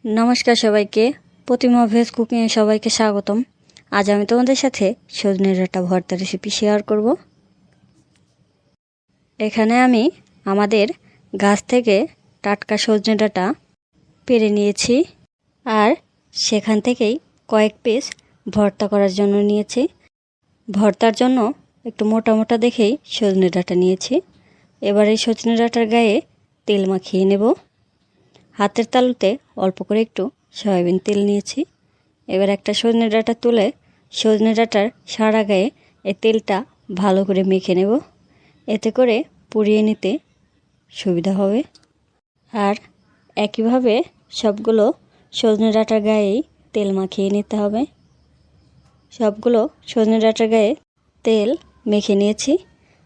নমস্কার সবাইকে, প্রতিমা ভেজ কুকিংয়ে সবাইকে স্বাগতম। আজ আমি তোমাদের সাথে সজনে ডাঁটা ভর্তা রেসিপি শেয়ার করব। এখানে আমি আমাদের গাছ থেকে টাটকা সজনে ডাঁটা পেড়ে নিয়েছি, আর সেখান থেকেই কয়েক পিস ভর্তা করার জন্য নিয়েছি। ভর্তার জন্য একটু মোটা মোটা দেখেই সজনে ডাঁটা নিয়েছি। এবার এই সজনে ডাঁটার গায়ে তেল মাখিয়ে নেব। হাতের তালুতে অল্প করে একটু সয়াবিন তেল নিয়েছি। এবার একটা সজনে ডাঁটা তুলে সজনে ডাঁটার সারা গায়ে এই তেলটা ভালো করে মেখে নেব। এতে করে পুড়িয়ে নিতে সুবিধা হবে। আর একইভাবে সবগুলো সজনে ডাঁটার গায়েই তেল মাখিয়ে নিতে হবে। সবগুলো সজনে ডাঁটার গায়ে তেল মেখে নিয়েছি।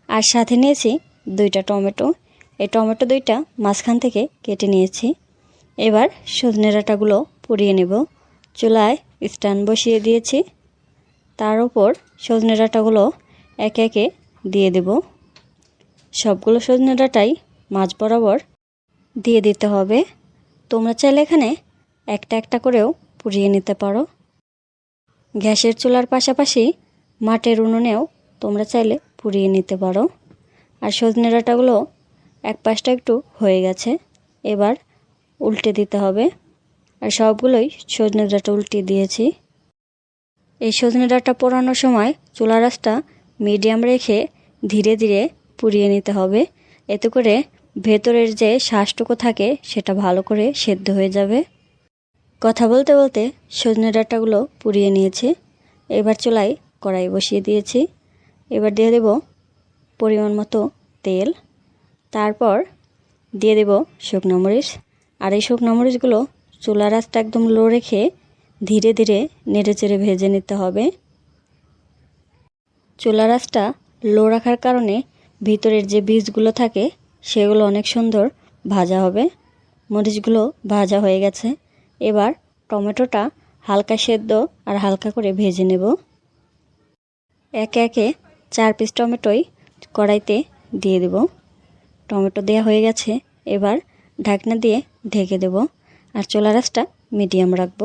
আর সাথে নিয়েছি 2টা টমেটো। এই টমেটো 2টা মাঝখান থেকে কেটে নিয়েছি। এবার সজনে ডাঁটাগুলো পুড়িয়ে নেব। চুলায় স্ট্যান্ড বসিয়ে দিয়েছি, তার উপর সজনে ডাঁটাগুলো একে একে দিয়ে দেব। সবগুলো সজনে ডাঁটাই মাঝ বরাবর দিয়ে দিতে হবে। তোমরা চাইলে এখানে একটা একটা করেও পুড়িয়ে নিতে পারো। গ্যাসের চুলার পাশাপাশি মাটির উনুনেও তোমরা চাইলে পুড়িয়ে নিতে পারো। আর সজনে ডাঁটাগুলো এক পাশটা একটু হয়ে গেছে, এবার উল্টে দিতে হবে। আর সবগুলোই সজনে ডাঁটা উল্টে দিয়েছি। এই সজনে ডাঁটা পোড়ানোর সময় চুলার আঁচটা মিডিয়াম রেখে ধীরে ধীরে পুড়িয়ে নিতে হবে। এতে করে ভেতরের যে শ্বাসটুকু থাকে সেটা ভালো করে সেদ্ধ হয়ে যাবে। কথা বলতে বলতে সজনে ডাঁটাগুলো পুড়িয়ে নিয়েছি। এবার চুলায় কড়াই বসিয়ে দিয়েছি। এবার দিয়ে দেব পরিমাণ মতো তেল, তারপর দিয়ে দেব শুকনো মরিচ। আর এই শুকনো মরিচগুলো চুলার আঁচটা একদম লো রেখে ধীরে ধীরে নেড়েচেড়ে ভেজে নিতে হবে। চুলার আঁচটা লো রাখার কারণে ভিতরের যে বীজগুলো থাকে সেগুলো অনেক সুন্দর ভাজা হবে। মরিচগুলো ভাজা হয়ে গেছে। এবার টমেটোটা হালকা সেদ্ধ আর হালকা করে ভেজে নেব। একে একে 4 পিস টমেটোই কড়াইতে দিয়ে দেব। টমেটো দেওয়া হয়ে গেছে। এবার ঢাকনা দিয়ে ঢেকে দেব। আর চুলার আঁচটা মিডিয়াম রাখব।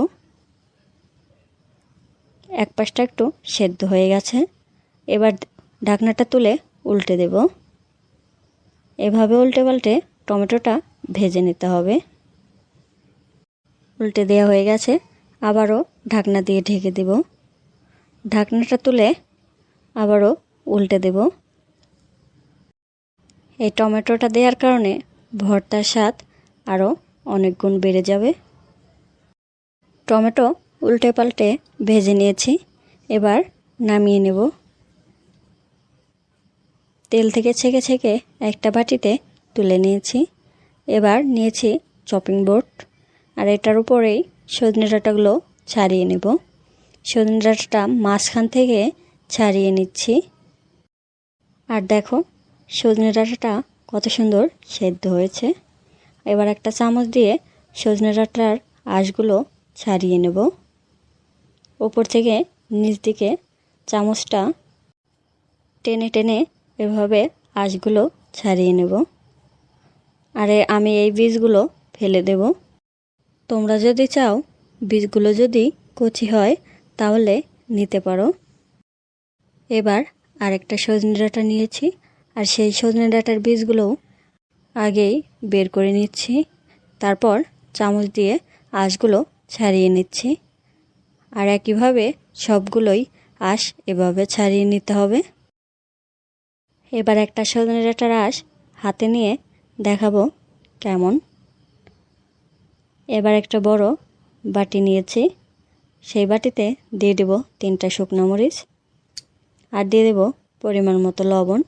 এক পাশটা একটু সেদ্ধ হয়ে গেছে। এবার ঢাকনাটা তুলে উল্টে দেব। এভাবে উল্টে পাল্টে টমেটোটা ভেজে নিতে হবে। উল্টে দেওয়া হয়ে গেছে। আবারও ঢাকনা দিয়ে ঢেকে দেব। ঢাকনাটা তুলে আবারও উল্টে দেব। এই টমেটোটা দেওয়ার কারণে ভর্তার স্বাদ আরও অনেক গুণ বেড়ে যাবে। টমেটো উল্টে পাল্টে ভেজে নিয়েছি। এবার নামিয়ে নেব। তেল থেকে ছেঁকে ছেঁকে একটা বাটিতে তুলে নিয়েছি। এবার নিয়েছি চপিং বোর্ড, আর এটার উপরেই সজনে ডাঁটাগুলো ছাড়িয়ে নেব। সজনে ডাঁটাটা মাঝখান থেকে ছাড়িয়ে নিচ্ছি। আর দেখো সজনে ডাঁটাটা কত সুন্দর সেদ্ধ হয়েছে। এবার একটা চামচ দিয়ে সজনে ডাঁটার আঁশগুলো ছাড়িয়ে নেব। উপর থেকে নিচ দিকে চামচটা টেনে টেনে এভাবে আঁশগুলো ছাড়িয়ে নেব। আরে আমি এই বীজগুলো ফেলে দেব। তোমরা যদি চাও বীজগুলো যদি কচি হয় তাহলে নিতে পারো। এবার আরেকটা সজনে ডাঁটা নিয়েছি, আর সেই সজনে ডাঁটার বীজগুলোও আগেই বের করে নিচ্ছি। তারপর চামচ দিয়ে আঁশগুলো ছাড়িয়ে নিচ্ছি। আর একইভাবে সবগুলোই আঁশ এভাবে ছাড়িয়ে নিতে হবে। এবার একটা সজনে ডাঁটার আঁশ হাতে নিয়ে দেখাবো কেমন। এবার একটা বড় বাটি নিয়েছি। সেই বাটিতে দিয়ে দেব 3টা শুকনো মরিচ, আর দিয়ে দেব পরিমাণ মতো লবণ।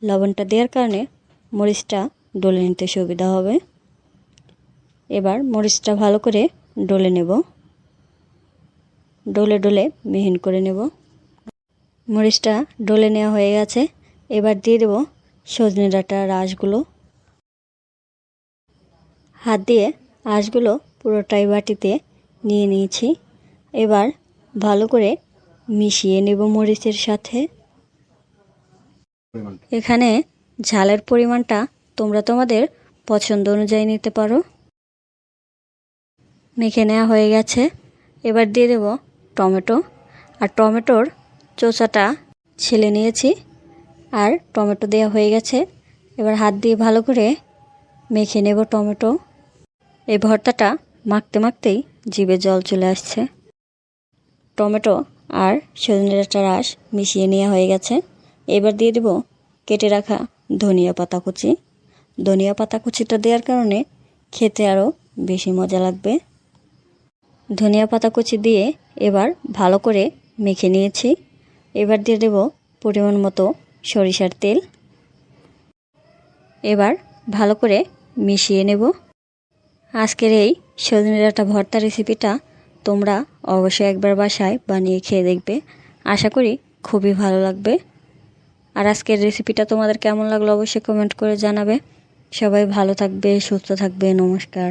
লবণটা দেওয়ার কারণে মরিচটা ডলে নিতে সুবিধা হবে। এবার মরিচটা ভালো করে ডলে নেব। ডলে ডলে মিহিন করে নেব। মরিচটা ডলে নেওয়া হয়ে গেছে। এবার দিয়ে দেব সজনে ডাঁটার আঁশগুলো। হাত দিয়ে আঁশগুলো পুরোটাই বাটিতে নিয়ে নিয়েছি। এবার ভালো করে মিশিয়ে নেব মরিচের সাথে। এখানে ঝালের পরিমাণটা তোমরা তোমাদের পছন্দ অনুযায়ী নিতে পারো। মেখে নেওয়া হয়ে গেছে। এবার দিয়ে দেব টমেটো, আর টমেটোর চোচাটা ছিলে নিয়েছি, আর টমেটো দেওয়া হয়ে গেছে। এবার হাত দিয়ে ভালো করে মেখে নেব টমেটো। এই ভর্তাটা মাখতে মাখতেই জিভে জল চলে আসছে। টমেটো আর সজনে ডাঁটার রস মিশিয়ে নেওয়া হয়ে গেছে। এবার দিয়ে দেব কেটে রাখা ধনিয়া পাতা কুচি। ধনিয়া পাতা কুচিটা দেওয়ার কারণে খেতে আরও বেশি মজা লাগবে। ধনিয়া পাতা কুচি দিয়ে এবার ভালো করে মেখে নিয়েছি। এবার দিয়ে দেব পরিমাণ মতো সরিষার তেল। এবার ভালো করে মিশিয়ে নেব। আজকের এই সজনে ডাঁটা ভর্তা রেসিপিটা তোমরা অবশ্যই একবার বাসায় বানিয়ে খেয়ে দেখবে। আশা করি খুবই ভালো লাগবে। আর আজকের রেসিপিটা তোমাদের কেমন লাগলো অবশ্যই কমেন্ট করে জানাবে। সবাই ভালো থাকবে, সুস্থ থাকবে। নমস্কার।